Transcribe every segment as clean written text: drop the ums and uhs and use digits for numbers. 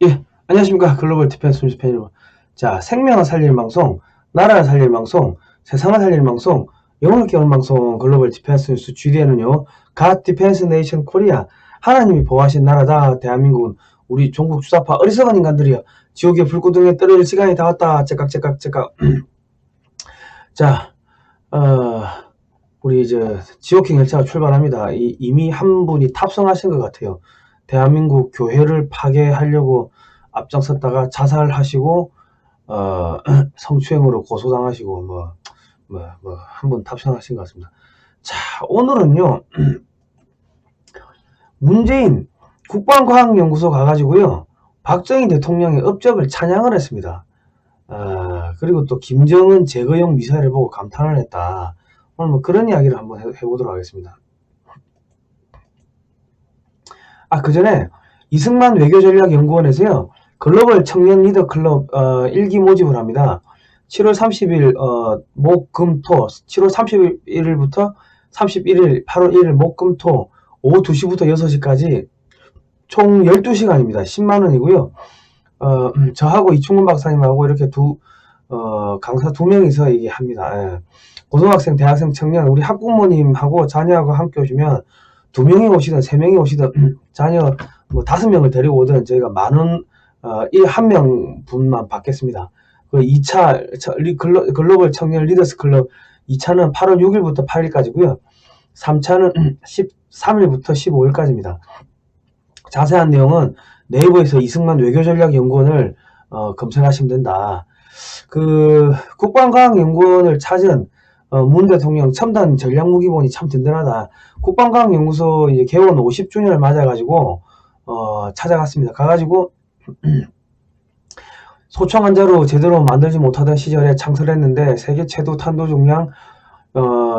예, 안녕하십니까. 글로벌 디펜스 뉴스 팬 여러분. 자, 생명을 살릴 방송, 나라를 살릴 방송, 세상을 살릴 방송, 영혼을 깨우는 방송, 글로벌 디펜스 뉴스 GDN은요, 갓 디펜스 네이션 코리아, 하나님이 보호하신 나라다, 대한민국은 우리 종국 주사파 어리석은 인간들이여, 지옥의 불구덩이에 떨어질 시간이 다 왔다, 째깍째깍. 자, 어, 우리 이제 지옥행 열차가 출발합니다. 이미 한 분이 탑승하신 것 같아요. 대한민국 교회를 파괴하려고 앞장섰다가 자살하시고 성추행으로 고소당하시고 한 분 탑승하신 것 같습니다. 자, 오늘은요 문재인 국방과학연구소 가가지고요 박정희 대통령의 업적을 찬양을 했습니다. 그리고 또 김정은 제거용 미사일을 보고 감탄을 했다. 오늘 뭐 그런 이야기를 한번 해보도록 하겠습니다. 그 전에 이승만 외교전략연구원에서요 글로벌 청년 리더 클럽 1기 모집을 합니다. 7월 30일 목금토 7월 31일부터 31일 8월 1일 목금토 오후 2시부터 6시까지 총 12시간입니다. 10만원이고요. 저하고 이충근 박사님하고 이렇게 강사 2명이서 얘기합니다. 예. 고등학생, 대학생, 청년, 우리 학부모님하고 자녀하고 함께 오시면 2명이 오시든 3명이 오시든 자녀 뭐 5명을 데리고 오든 저희가 만원 한 명 분만 받겠습니다. 그 2차 글로벌 청년 리더스 클럽 2차는 8월 6일부터 8일까지고요. 3차는 13일부터 15일까지입니다. 자세한 내용은 네이버에서 이승만 외교전략연구원을 검색하시면 된다. 그 국방과학연구원을 찾은 문 대통령 첨단 전략무기본이 참 든든하다. 국방과학연구소 이제 개원 50주년을 맞아가지고 찾아갔습니다. 가가지고 소총 한자로 제대로 만들지 못하던 시절에 창설했는데 세계 최고 탄도 중량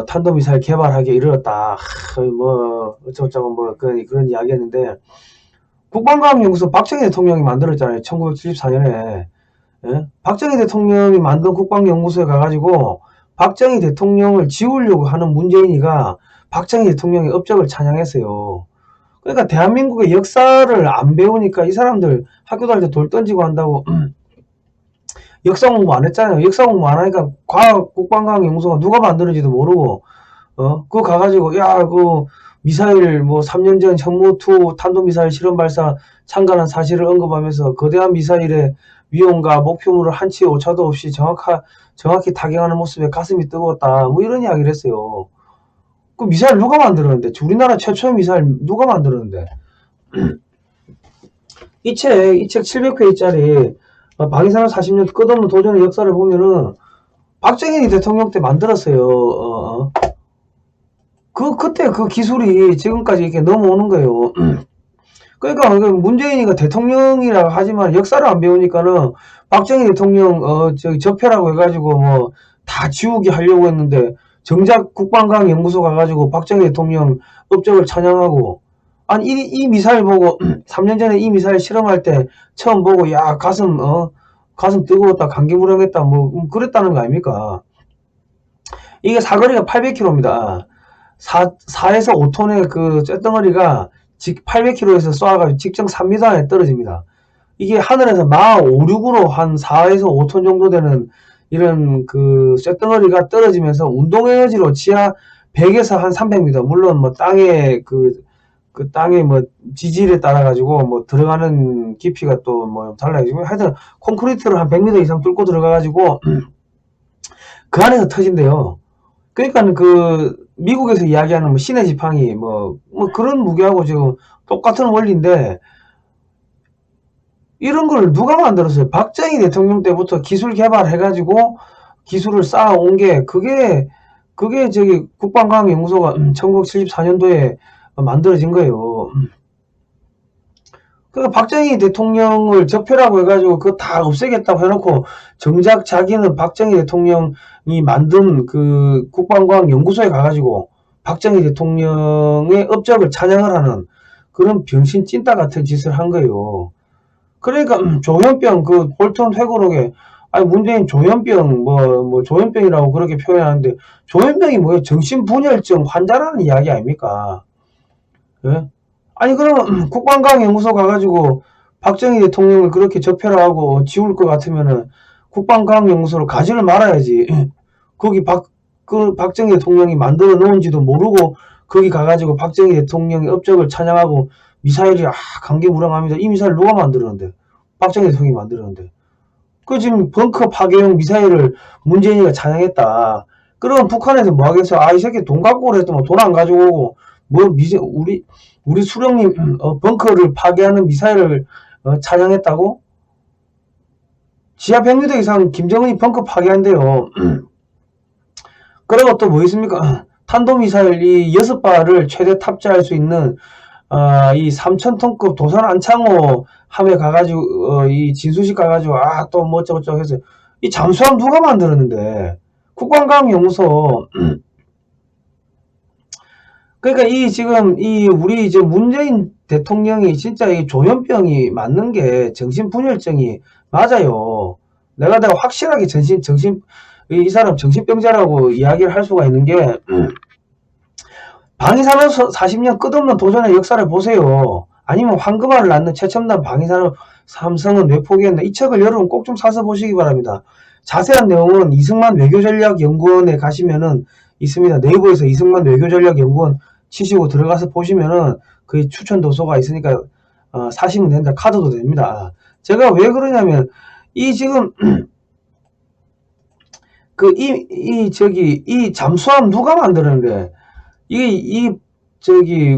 탄도미사일 개발하기에 이르렀다. 뭐 어쩌고저쩌고 뭐 그런 이야기했는데 국방과학연구소 박정희 대통령이 만들었잖아요. 1974년에. 예? 박정희 대통령이 만든 국방연구소에 가가지고 박정희 대통령을 지우려고 하는 문재인이가 박정희 대통령의 업적을 찬양했어요. 그러니까 대한민국의 역사를 안 배우니까 이 사람들 학교 다닐 때 돌 던지고 한다고 역사 공부 안 했잖아요. 역사 공부 안 하니까 국방과학연구소가 누가 만들었는지도 모르고 그거 가가지고 그 미사일 뭐 3년 전 현무2 탄도미사일 실험 발사 참가한 사실을 언급하면서 거대한 미사일의 위험과 목표물을 한치 오차도 없이 정확히 타격하는 모습에 가슴이 뜨거웠다. 뭐 이런 이야기를 했어요. 그 미사일 누가 만들었는데? 우리나라 최초의 미사일 누가 만들었는데? 이 책 700페이지짜리 방위산업 40년 끝없는 도전의 역사를 보면은 박정희 대통령 때 만들었어요. 그때 그 기술이 지금까지 이렇게 넘어오는 거예요. 그러니까 문재인이가 대통령이라고 하지만 역사를 안 배우니까는 박정희 대통령 적폐라고 해가지고 뭐 다 지우게 하려고 했는데 정작 국방과학연구소 가가지고 박정희 대통령 업적을 찬양하고 아니 이 미사일 보고 3년 전에 이 미사일 실험할 때 처음 보고 가슴 뜨거웠다 감기무량했다 뭐 그랬다는 거 아닙니까? 이게 사거리가 800km입니다. 4에서 5톤의 그 쇳덩어리가 800km에서 쏴가지고 직정 3m 안에 떨어집니다. 이게 하늘에서 마 5, 6으로 한 4에서 5톤 정도 되는 이런 그 쇳덩어리가 떨어지면서 운동에너지로 지하 100에서 한 300m, 물론 뭐 땅에 그 땅의 뭐 지질에 따라 가지고 뭐 들어가는 깊이가 또 뭐 달라지고 하여튼 콘크리트를 한 100m 이상 뚫고 들어가 가지고 그 안에서 터진대요. 그러니까 그 미국에서 이야기하는 뭐 신의 지팡이 뭐 그런 무기하고 지금 똑같은 원리인데 이런 걸 누가 만들었어요? 박정희 대통령 때부터 기술 개발해가지고 기술을 쌓아온 게 그게 저기 국방과학연구소가 1974년도에 만들어진 거예요. 그러니까 박정희 대통령을 적폐라고 해가지고 그거 다 없애겠다고 해놓고 정작 자기는 박정희 대통령이 만든 그 국방과학연구소에 가가지고 박정희 대통령의 업적을 찬양을 하는 그런 병신 찐따 같은 짓을 한 거예요. 그러니까 조현병 그 볼턴 회고록에 문재인 조현병 뭐 조현병이라고 그렇게 표현하는데 조현병이 뭐예요? 정신분열증 환자라는 이야기 아닙니까? 예? 아니 그러면 국방과학연구소 가가지고 박정희 대통령을 그렇게 적폐라하고 지울 것 같으면은 국방과학연구소를 가지를 말아야지. 거기 박정희 대통령이 만들어 놓은지도 모르고 거기 가가지고 박정희 대통령의 업적을 찬양하고 미사일이 강개무량합니다. 이 미사일 누가 만들었는데? 박정희 대통령이 만들었는데. 그 지금 벙커 파괴용 미사일을 문재인이가 찬양했다. 그러면 북한에서 뭐 하겠어? 이 새끼 돈 갖고 그랬더만 돈 안 가지고 오고 우리 수령님 벙커를 파괴하는 미사일을 찬양했다고? 지하 100m 이상 김정은이 벙커 파괴한대요. 그리고 또 뭐 있습니까? 탄도미사일이 6발을 최대 탑재할 수 있는 이 3,000톤급 도산 안창호 함에 가가지고 이 진수식 가가지고 또 뭐 어쩌고저쩌고 해서 이 잠수함 누가 만들었는데? 국방과학연구소. 그러니까 지금 우리 이제 문재인 대통령이 진짜 이 조현병이 맞는 게 정신분열증이 맞아요. 내가 확실하게 이 사람 정신병자라고 이야기를 할 수가 있는 게 방위산업 40년 끝없는 도전의 역사를 보세요. 아니면 황금알을 낳는 최첨단 방위산업 삼성은 왜 포기했나? 이 책을 여러분 꼭 좀 사서 보시기 바랍니다. 자세한 내용은 이승만 외교전략연구원에 가시면은 있습니다. 네이버에서 이승만 외교전략연구원 치시고 들어가서 보시면은 그 추천 도서가 있으니까 사시면 된다. 카드도 됩니다. 제가 왜 그러냐면 지금 이 잠수함 누가 만드는데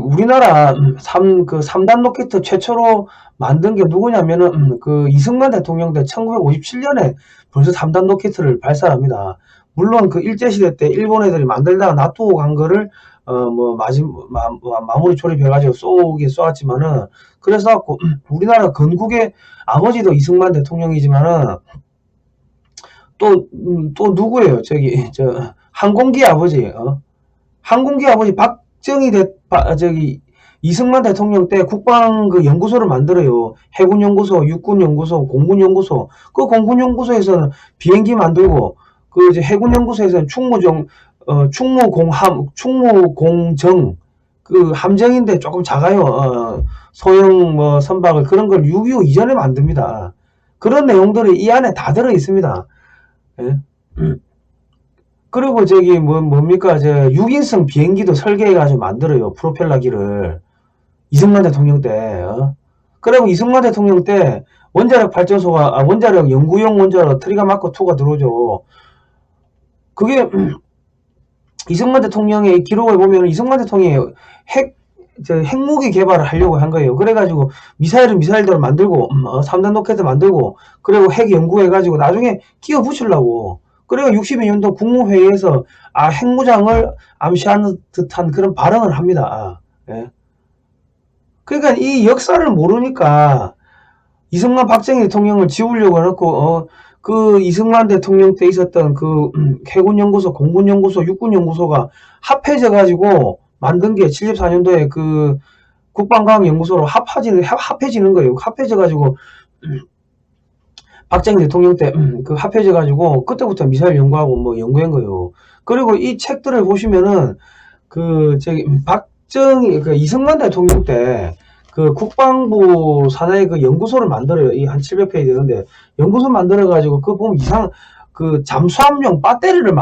우리나라 3단 로켓 최초로 만든 게 누구냐면은 그 이승만 대통령 때 1957년에 벌써 3단 로켓을 발사합니다. 물론 그 일제시대 때 일본 애들이 만들다가 놔두고 간 거를 마무리 조립해가지고 쏘았지만은 그래서 갖고 우리나라 건국의 아버지도 이승만 대통령이지만은 또 누구예요? 항공기 아버지, 항공기 아버지 박정희 이승만 대통령 때 국방 연구소를 만들어요. 해군연구소, 육군연구소, 공군연구소. 그 공군연구소에서는 비행기 만들고, 이제 해군연구소에서는 충무공정, 함정인데 조금 작아요. 소형 선박을 그런 걸 6.25 이전에 만듭니다. 그런 내용들이 이 안에 다 들어 있습니다. 예? 그리고 뭡니까, 6인승 비행기도 설계해가지고 만들어요. 프로펠러기를. 이승만 대통령 때, 그리고 이승만 대통령 때 원자력 발전소가, 원자력 연구용 원자력 트리가 마크 2가 들어오죠. 그게, 이승만 대통령의 기록을 보면 이승만 대통령이 핵무기 개발을 하려고 한 거예요. 그래가지고 미사일은 미사일대로 만들고 3단 로켓 만들고 그리고 핵 연구해가지고 나중에 끼워 붙이려고. 그래가 62년도 국무회의에서 핵무장을 암시하는 듯한 그런 발언을 합니다. 예. 그러니까 이 역사를 모르니까 이승만 박정희 대통령을 지우려고 해놓고 그 이승만 대통령 때 있었던 그 해군연구소, 공군연구소, 육군연구소가 합해져 가지고 만든 게 74년도에 그 국방과학연구소로 합해지는 거예요. 합해져 가지고 박정희 대통령 때 그 합해져 가지고 그때부터 미사일 연구하고 연구한 거예요. 그리고 이 책들을 보시면은 박정희 이승만 대통령 때 그 국방부 산하의 그 연구소를 만들어요. 이 한 700페이지 되는데 연구소 만들어 가지고 그거 보면 잠수함용 배터리를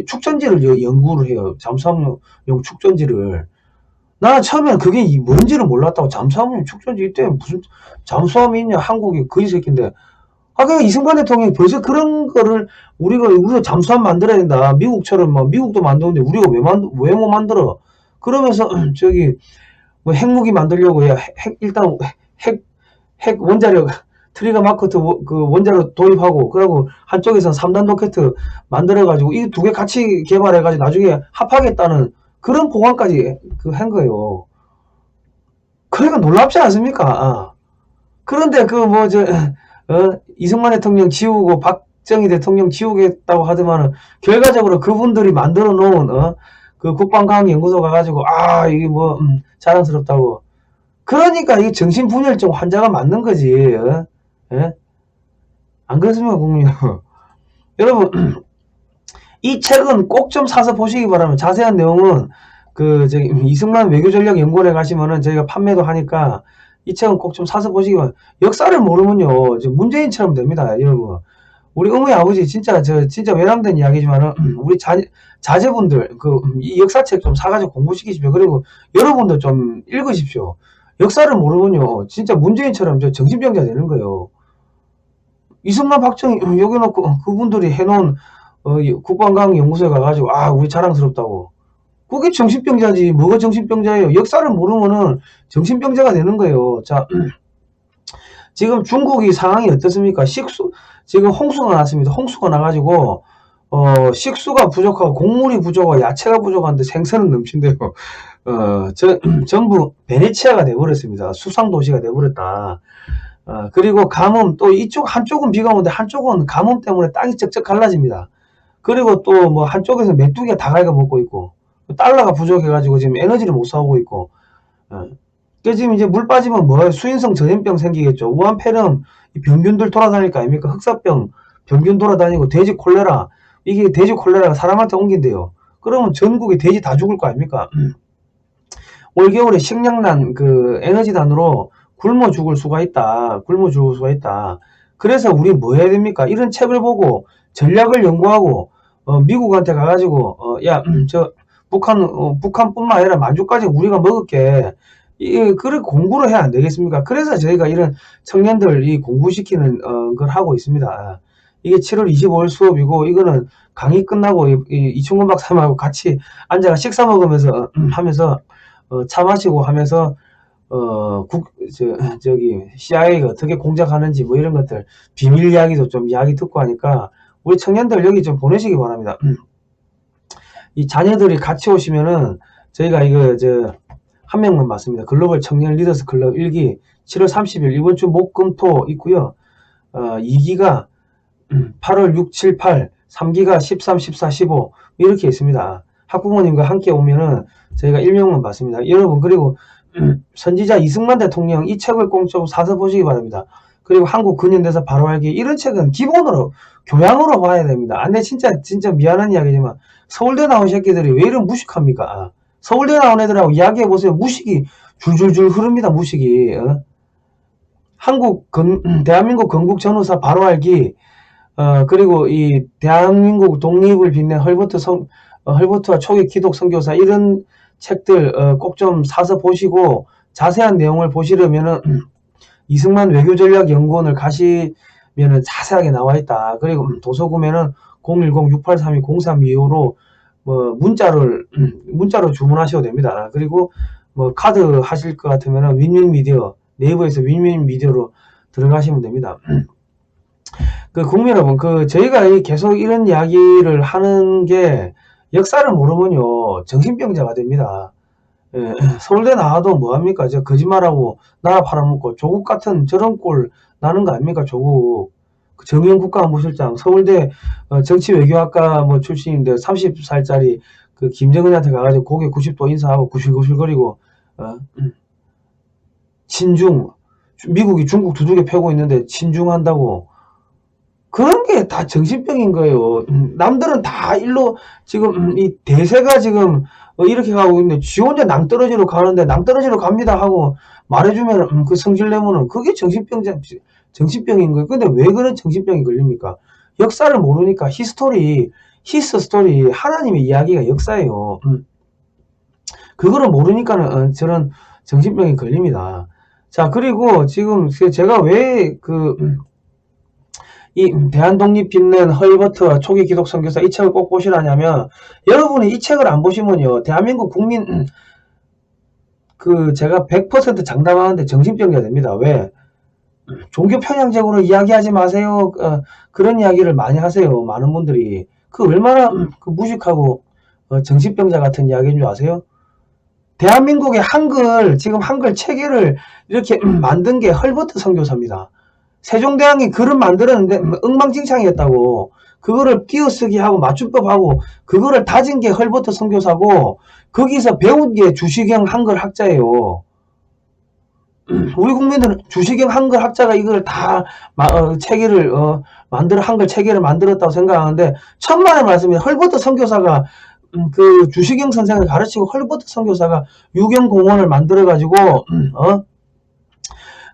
축전지를 연구를 해요. 잠수함용 축전지를. 나는 처음에는 그게 뭔지를 몰랐다고. 잠수함용 축전지 이때 무슨 잠수함이 있냐, 한국이 거지 새끼인데. 그러니까 이승만 대통령이 벌써 그런 거를 우리가 잠수함 만들어야 된다. 미국처럼 미국도 만드는데 우리가 왜 못 만들어? 그러면서 핵무기 만들려고 해야 일단 핵 원자력 트리거 마크 2 그 원자력 도입하고 그러고 한쪽에서는 3단 로켓 만들어가지고 이 두 개 같이 개발해가지고 나중에 합하겠다는 그런 보관까지 한 거예요. 그러니까 놀랍지 않습니까? 그런데 이승만 대통령 지우고 박정희 대통령 지우겠다고 하더만은 결과적으로 그분들이 만들어 놓은 그 국방과학연구소 가가지고 이게 자랑스럽다고. 그러니까 이 정신분열증 환자가 맞는 거지. 예? 안 그렇습니까, 국민? 여러분, 이 책은 꼭 좀 사서 보시기 바랍니다. 자세한 내용은 이승만 외교전략연구원에 가시면은 저희가 판매도 하니까 이 책은 꼭 좀 사서 보시기 바랍니다. 역사를 모르면요, 문재인처럼 됩니다, 여러분. 우리 어머니 아버지 진짜 외람된 이야기지만은 우리 자제분들 이 역사책 좀 사가지고 공부시키십시오. 그리고 여러분도 좀 읽으십시오. 역사를 모르면요, 진짜 문재인처럼 정신병자 되는 거예요. 이승만, 박정희 여기 놓고 그분들이 해놓은 국방과학연구소에 가가지고 우리 자랑스럽다고. 그게 정신병자지. 뭐가 정신병자예요? 역사를 모르면은 정신병자가 되는 거예요. 자, 지금 중국이 상황이 어떻습니까? 지금 홍수가 났습니다. 홍수가 나가지고 식수가 부족하고 곡물이 부족하고 야채가 부족한데 생선은 넘친대요. 전부 베네치아가 돼버렸습니다. 수상도시가 돼버렸다. 그리고 가뭄, 또 한쪽은 비가 오는데 한쪽은 가뭄 때문에 땅이 쩍쩍 갈라집니다. 그리고 또 뭐 한쪽에서 메뚜기가 다 갉아먹고 있고, 달러가 부족해가지고 지금 에너지를 못 사오고 있고, 그 지금 이제 물 빠지면 수인성 전염병 생기겠죠. 우한폐렴, 병균들 돌아다닐 거 아닙니까? 흑사병, 병균 돌아다니고, 돼지 콜레라, 이게 돼지 콜레라가 사람한테 옮긴대요. 그러면 전국에 돼지 다 죽을 거 아닙니까? 올겨울에 식량난, 에너지난으로 굶어 죽을 수가 있다. 그래서 우리 뭐 해야 됩니까? 이런 책을 보고 전략을 연구하고, 미국한테 가가지고, 북한뿐만 아니라 만주까지 우리가 먹을게. 그렇게 공부를 해야 안 되겠습니까? 그래서 저희가 이런 청년들 공부시키는 걸 하고 있습니다. 이게 7월 25일 수업이고, 이거는 강의 끝나고 이충근 박사님하고 같이 앉아가 식사 먹으면서 하면서 차 마시고 하면서 CIA가 어떻게 공작하는지 뭐 이런 것들 비밀 이야기도 좀 이야기 듣고 하니까 우리 청년들 여기 좀 보내시기 바랍니다. 이 자녀들이 같이 오시면은 저희가 한 명만 맞습니다. 글로벌 청년 리더스 클럽 1기 7월 30일 이번 주 목, 금, 토 있고요. 2기가 8월 6, 7, 8, 3기가 13, 14, 15 이렇게 있습니다. 학부모님과 함께 오면은 저희가 1명만 맞습니다. 여러분, 그리고 선지자 이승만 대통령 이 책을 꼭 사서 보시기 바랍니다. 그리고 한국 근현대사 바로 알기 이런 책은 기본으로 교양으로 봐야 됩니다. 근데 진짜 미안한 이야기지만 서울대 나온 새끼들이 왜 이런 무식합니까? 서울대 나온 애들하고 이야기해보세요. 무식이 줄줄줄 흐릅니다. 무식이. 대한민국 건국 전후사 바로 알기, 그리고 이 대한민국 독립을 빛낸 헐버트와 초기 기독 선교사 이런 책들 꼭 좀 사서 보시고 자세한 내용을 보시려면은 이승만 외교전략연구원을 가시면은 자세하게 나와 있다. 그리고 도서 구매는 010-6832-0325로 문자로 주문하셔도 됩니다. 그리고 카드 하실 것 같으면은 윈윈미디어, 네이버에서 윈윈미디어로 들어가시면 됩니다. 국민 여러분, 저희가 계속 이런 이야기를 하는 게 역사를 모르면요 정신병자가 됩니다. 서울대 나와도 뭐합니까? 거짓말하고 나라 팔아먹고 조국 같은 저런 꼴 나는 거 아닙니까? 조국. 정의용 국가안보실장, 서울대 정치외교학과 출신인데 30살짜리 김정은한테 가가지고 고개 90도 인사하고 구실구실거리고 미국이 중국 두들겨 패고 있는데 친중한다고. 그런 게 다 정신병인 거예요. 남들은 다 일로 지금 이 대세가 지금 이렇게 가고 있는데 지 혼자 낭떠러지로 가는데 낭떠러지로 갑니다 하고 말해주면 그 성질 내면은 그게 정신병인 거예요. 근데 왜 그런 정신병이 걸립니까? 역사를 모르니까 히스 스토리 하나님의 이야기가 역사예요. 그거를 모르니까는 저런 정신병이 걸립니다. 자, 그리고 지금 제가 왜 이 대한독립 빛낸 헐버트와 초기 기독 선교사 이 책을 꼭 보시라냐면, 여러분이 이 책을 안 보시면요 대한민국 국민 제가 100% 장담하는데 정신병자 됩니다. 왜? 종교 편향적으로 이야기하지 마세요. 그런 이야기를 많이 하세요. 많은 분들이. 얼마나 무식하고 정신병자 같은 이야기인 줄 아세요? 대한민국의 지금 한글 체계를 이렇게 만든 게 헐버트 선교사입니다. 세종대왕이 글을 만들었는데 엉망진창이었다고. 그거를 띄어쓰기 하고 맞춤법하고 그거를 다진 게 헐버트 선교사고, 거기서 배운 게 주시경 한글 학자예요. 우리 국민들은 주시경 한글 학자가 이걸 다 체계를 한글 체계를 만들었다고 생각하는데 천만의 말씀입니다. 헐버트 선교사가 주시경 선생을 가르치고 헐버트 선교사가 유경공원을 만들어 가지고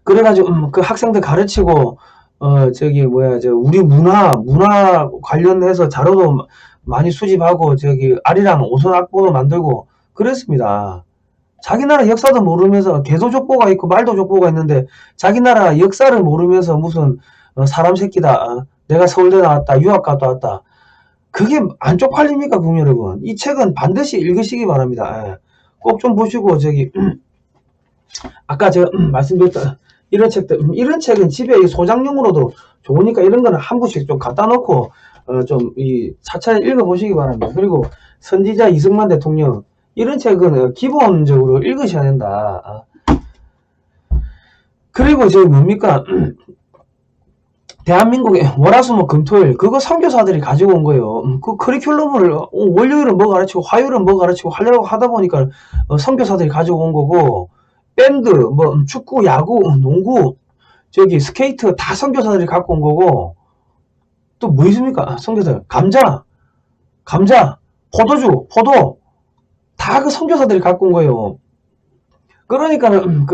그래가지고 그 학생들 가르치고 저기 뭐야 저 우리 문화 관련해서 자료도 많이 수집하고 저기 아리랑 오선 악보도 만들고 그랬습니다. 자기 나라 역사도 모르면서 개도 족보가 있고 말도 족보가 있는데 자기 나라 역사를 모르면서 무슨 사람 새끼다. 내가 서울대 나왔다. 유학 갔다 왔다. 그게 안 쪽팔립니까, 국민 여러분? 이 책은 반드시 읽으시기 바랍니다. 예. 꼭 좀 보시고 저기 아까 제가 말씀드렸던 이런 책들, 이런 책은 집에 소장용으로도 좋으니까 이런 거는 한 부씩 좀 갖다 놓고 좀 이 차차히 읽어보시기 바랍니다. 그리고 선지자 이승만 대통령 이런 책은 기본적으로 읽으셔야 된다. 그리고 저기 뭡니까? 대한민국의 월화수목 금토일 그거 선교사들이 가지고 온 거예요. 그 커리큘럼을 월요일은 뭐 가르치고 화요일은 뭐 가르치고 하려고 하다 보니까 선교사들이 가지고 온 거고 밴드 뭐 축구 야구 농구 저기 스케이트 다 선교사들이 갖고 온 거고 또 뭐 있습니까? 선교사들 감자 포도 다 그 선교사들이 갖고 온 거예요. 그러니까는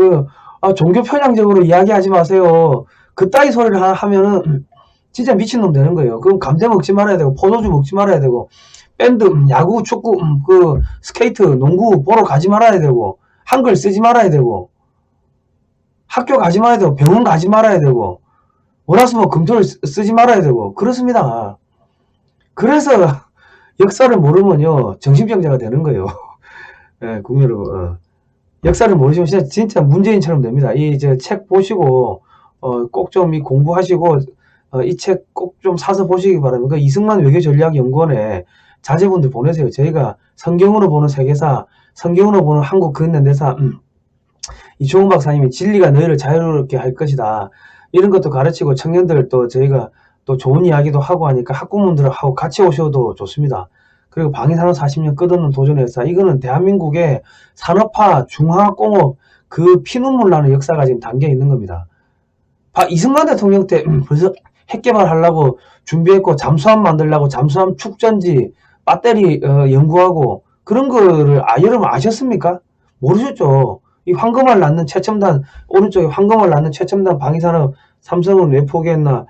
종교 편향적으로 이야기하지 마세요. 그따위 소리를 하면은 진짜 미친놈 되는 거예요. 그럼 감자 먹지 말아야 되고 포도주 먹지 말아야 되고 밴드 야구 축구 그 스케이트 농구 보러 가지 말아야 되고 한글 쓰지 말아야 되고 학교 가지 말아야 되고 병원 가지 말아야 되고 월화수목 금토를 쓰지 말아야 되고 그렇습니다. 그래서 역사를 모르면요 정신병자가 되는 거예요. 예, 국민 여러분 역사를 모르시면 진짜 문재인처럼 됩니다. 이 책 보시고 꼭 좀 이 공부하시고 이 책 꼭 좀 사서 보시기 바랍니다. 그 이승만 외교전략연구원에 자제분들 보내세요. 저희가 성경으로 보는 세계사, 성경으로 보는 한국 근현대사 이종훈 박사님이 진리가 너희를 자유롭게 할 것이다. 이런 것도 가르치고 청년들 또 저희가 또 좋은 이야기도 하고 하니까 학부모들하고 같이 오셔도 좋습니다. 그리고 방위산업 40년 끝없는 도전의 역사 이거는 대한민국의 산업화 중화공업 그 피눈물 나는 역사가 지금 담겨 있는 겁니다. 이승만 대통령 때 벌써 핵 개발하려고 준비했고 잠수함 만들려고 잠수함 축전지 배터리 연구하고 그런 거를 여러분 아셨습니까? 모르셨죠. 이 황금알 낳는 최첨단 오른쪽에 황금알 낳는 최첨단 방위산업 삼성은 왜 포기했나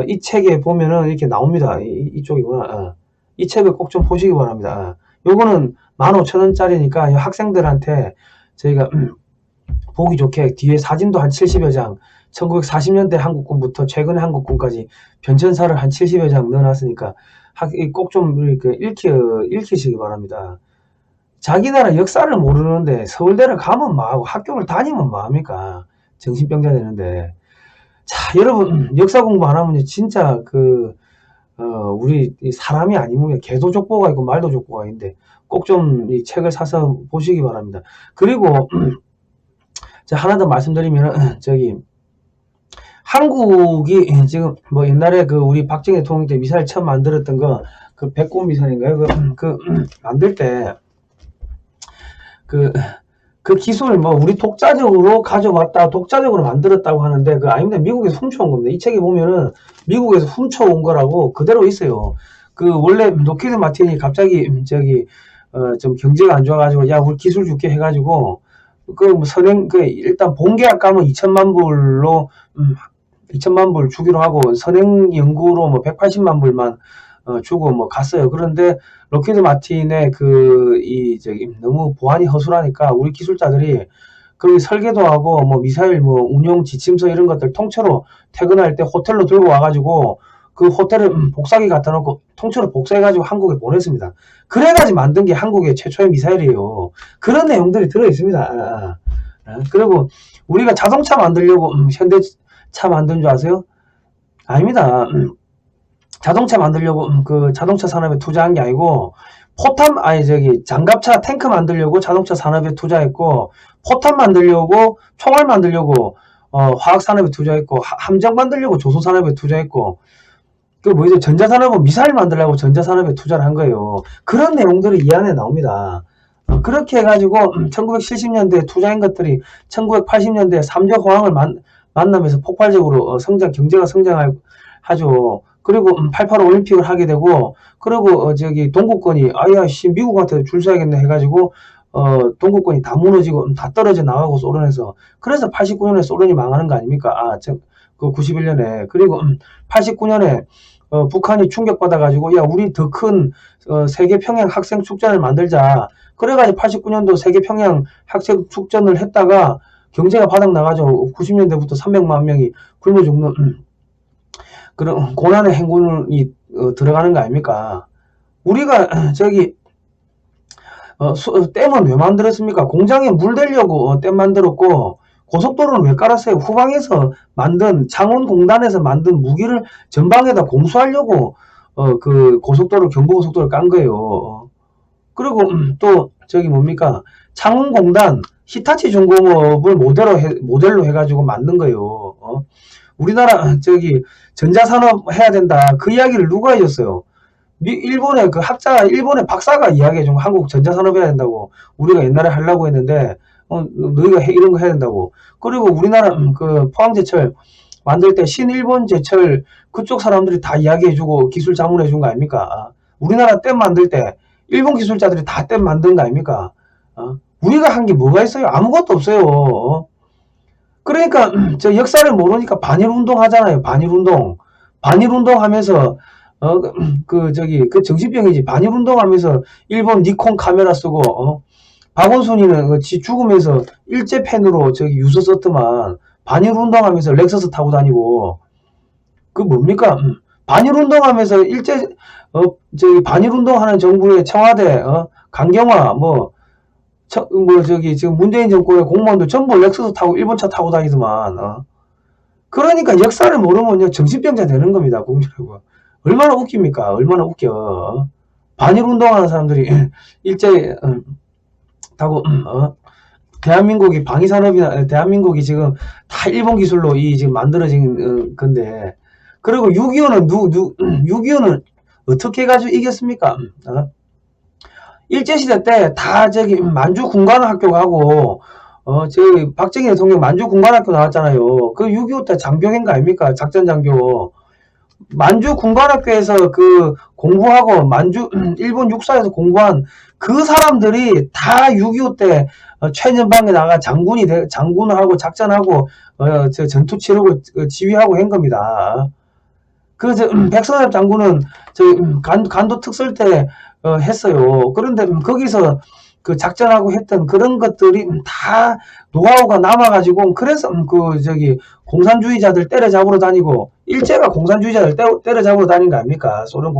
이 책에 보면은 이렇게 나옵니다. 이쪽이구나. 이 책을 꼭 좀 보시기 바랍니다. 요거는 15,000원짜리니까 학생들한테 저희가 보기 좋게 뒤에 사진도 한 70여 장 1940년대 한국군부터 최근의 한국군까지 변천사를 한 70여 장 넣어놨으니까 꼭 좀 이렇게 읽히시기 바랍니다. 자기 나라 역사를 모르는데 서울대를 가면 뭐하고 학교를 다니면 뭐합니까? 정신병자 되는데. 자, 여러분 역사 공부 안 하면 진짜 우리 사람이 아니면 개도 족보가 있고 말도 족보가 있는데 꼭 좀 이 책을 사서 보시기 바랍니다. 그리고 하나 더 말씀드리면 저기 한국이 지금 뭐 옛날에 우리 박정희 대통령 때 미사일 처음 만들었던 그 백곰 미사일인가요? 만들 때 그 기술을 뭐 우리 독자적으로 가져왔다, 독자적으로 만들었다고 하는데 아닙니다. 미국에서 훔쳐온 겁니다. 이 책에 보면은 미국에서 훔쳐온 거라고 그대로 있어요. 원래 로키드 마틴이 갑자기 좀 경제가 안 좋아가지고 야 우리 기술 줄게 해가지고 일단 본계약 가면 2천만 불로 2천만 불 주기로 하고 선행 연구로 뭐 180만 불만 주고 뭐 갔어요. 그런데 로키드 마틴의 너무 보안이 허술하니까 우리 기술자들이 거기 설계도 하고 뭐 미사일 뭐 운용 지침서 이런 것들 통째로 퇴근할 때 호텔로 들고 와가지고 그 호텔에 복사기 갖다 놓고 통째로 복사해가지고 한국에 보냈습니다. 그래가지고 만든 게 한국의 최초의 미사일이에요. 그런 내용들이 들어있습니다. 그리고 우리가 자동차 만들려고 현대차 만든 줄 아세요? 아닙니다. 자동차 만들려고 자동차 산업에 투자한 게 아니고 장갑차 탱크 만들려고 자동차 산업에 투자했고 포탄 만들려고 총알 만들려고 화학 산업에 투자했고 함정 만들려고 조선 산업에 투자했고 전자산업은 미사일 만들려고 전자산업에 투자를 한 거예요. 그런 내용들이 이 안에 나옵니다. 그렇게 해가지고 1970년대에 투자한 것들이 1980년대에 3조 호황을 만나면서 폭발적으로 경제가 성장하죠. 그리고 88 올림픽을 하게 되고 그리고 동구권이 미국한테 줄 서야겠네 해가지고 동구권이 다 무너지고 다 떨어져 나가고 소련에서. 그래서 89년에 소련이 망하는 거 아닙니까? 그 91년에. 그리고 89년에 북한이 충격받아가지고 야 우리 더 큰 세계 평양 학생 축전을 만들자. 그래가지고 89년도 세계 평양 학생 축전을 했다가 경제가 바닥 나가죠. 90년대부터 300만 명이 굶어 죽는 그런 고난의 행군이 들어가는 거 아닙니까? 우리가 저기 댐은 왜 만들었습니까? 공장에 물 대려고 댐 만들었고 고속도로는 왜 깔았어요? 후방에서 만든 창원공단에서 만든 무기를 전방에다 공수하려고 그 고속도로 경부고속도로를 깐 거예요. 그리고 또 저기 뭡니까? 창원공단 히타치 중공업을 모델로 해가지고 만든 거예요. 우리나라 저기 전자산업 해야 된다. 그 이야기를 누가 해줬어요? 일본의 그 학자, 일본의 박사가 이야기해준 거. 한국 전자산업 해야 된다고. 우리가 옛날에 하려고 했는데, 너희가 이런 거 해야 된다고. 그리고 우리나라 그 포항제철 만들 때 신일본 제철 그쪽 사람들이 다 이야기해주고 기술 자문해준 거 아닙니까? 우리나라 댐 만들 때 일본 기술자들이 다 댐 만든 거 아닙니까? 우리가 한 게 뭐가 있어요? 아무것도 없어요. 그러니까 저 역사를 모르니까 반일운동 하잖아요. 반일운동 하면서 그 정신병이지. 반일운동 하면서 일본 니콘 카메라 쓰고 박원순이는 지 죽으면서 일제 팬으로 저기 유서 썼더만 반일운동 하면서 렉서스 타고 다니고 그 뭡니까? 반일운동 하면서 저기 반일운동 하는 정부의 청와대 강경화 지금 문재인 정권의 공무원들 전부 렉서스 타고 일본차 타고 다니더만. 그러니까 역사를 모르면 정신병자 되는 겁니다. 국민여러분. 얼마나 웃깁니까? 얼마나 웃겨. 반일운동하는 사람들이 일제 타고 대한민국이 방위산업이나 대한민국이 지금 다 일본 기술로 지금 만들어진 건데. 그리고 6.25는 어떻게 해가지고 이겼습니까? 일제시대 때 다 저기 만주 군관학교 가고 저기 박정희 대통령 만주 군관학교 나왔잖아요. 그 6.25 때 장교인 거 아닙니까? 작전 장교. 만주 군관학교에서 그 공부하고 일본 육사에서 공부한 그 사람들이 다 6.25 때 최전방에 나가 장군을 하고 작전하고 저 전투 치르고 지휘하고 한 겁니다. 그래서 백선엽 장군은 간도 특설 때 했어요. 그런데 거기서 그 작전하고 했던 그런 것들이 다 노하우가 남아가지고 그래서 공산주의자들 때려잡으러 다니고 일제가 공산주의자들 때려잡으러 다닌 거 아닙니까? 소련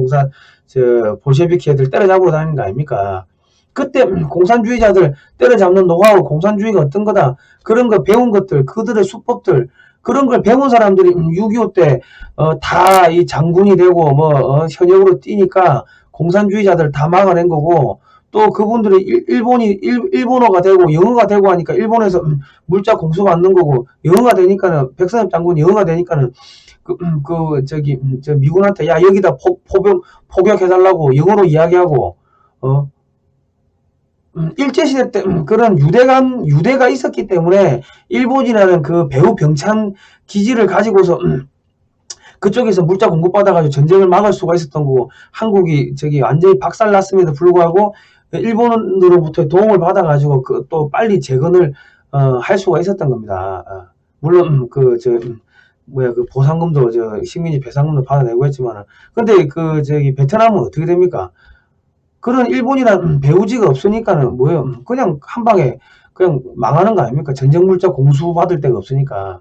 볼셰비키 애들 때려잡으러 다닌 거 아닙니까? 그때 공산주의자들 때려잡는 노하우, 공산주의가 어떤 거다. 그런 거 배운 것들, 그들의 수법들, 그런 걸 배운 사람들이 6.25 때 다 이 장군이 되고 현역으로 뛰니까 공산주의자들 다 막아낸 거고 또 그분들이 일본어가 되고 영어가 되고 하니까 일본에서 물자 공수 받는 거고 영어가 되니까는 백선엽 장군이 영어가 되니까는 미군한테 야 여기다 포격해달라고 영어로 이야기하고 일제시대 때 그런 유대가 있었기 때문에 일본이라는 그 배후 병찬 기지를 가지고서 그쪽에서 물자 공급받아가지고 전쟁을 막을 수가 있었던 거고 한국이 완전히 박살났음에도 불구하고 일본으로부터 도움을 받아가지고 또 빨리 재건을 할 수가 있었던 겁니다. 물론 그 보상금도 식민지 배상금도 받아내고 했지만은 근데 베트남은 어떻게 됩니까? 그런 일본이라는 배후지가 없으니까는 뭐예요? 그냥 한 방에 그냥 망하는 거 아닙니까? 전쟁 물자 공수 받을 데가 없으니까.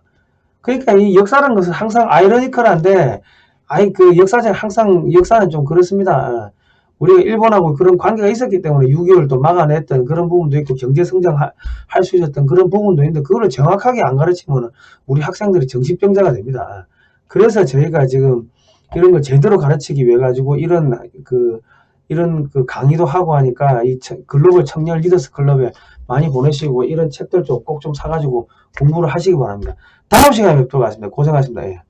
그러니까 이 역사라는 것은 항상 아이러니컬한데, 역사는 좀 그렇습니다. 우리가 일본하고 그런 관계가 있었기 때문에 6.25를 또 막아냈던 그런 부분도 있고, 경제 성장할 수 있었던 그런 부분도 있는데, 그거를 정확하게 안 가르치면 우리 학생들이 정신병자가 됩니다. 그래서 저희가 지금 이런 거 제대로 가르치기 위해 가지고 이런 강의도 하고 하니까 이 글로벌 청년 리더스 클럽에 많이 보내시고 이런 책들 꼭 좀 사가지고 공부를 하시기 바랍니다. 다음 시간에 뵙도록 하겠습니다. 고생하셨습니다. 예.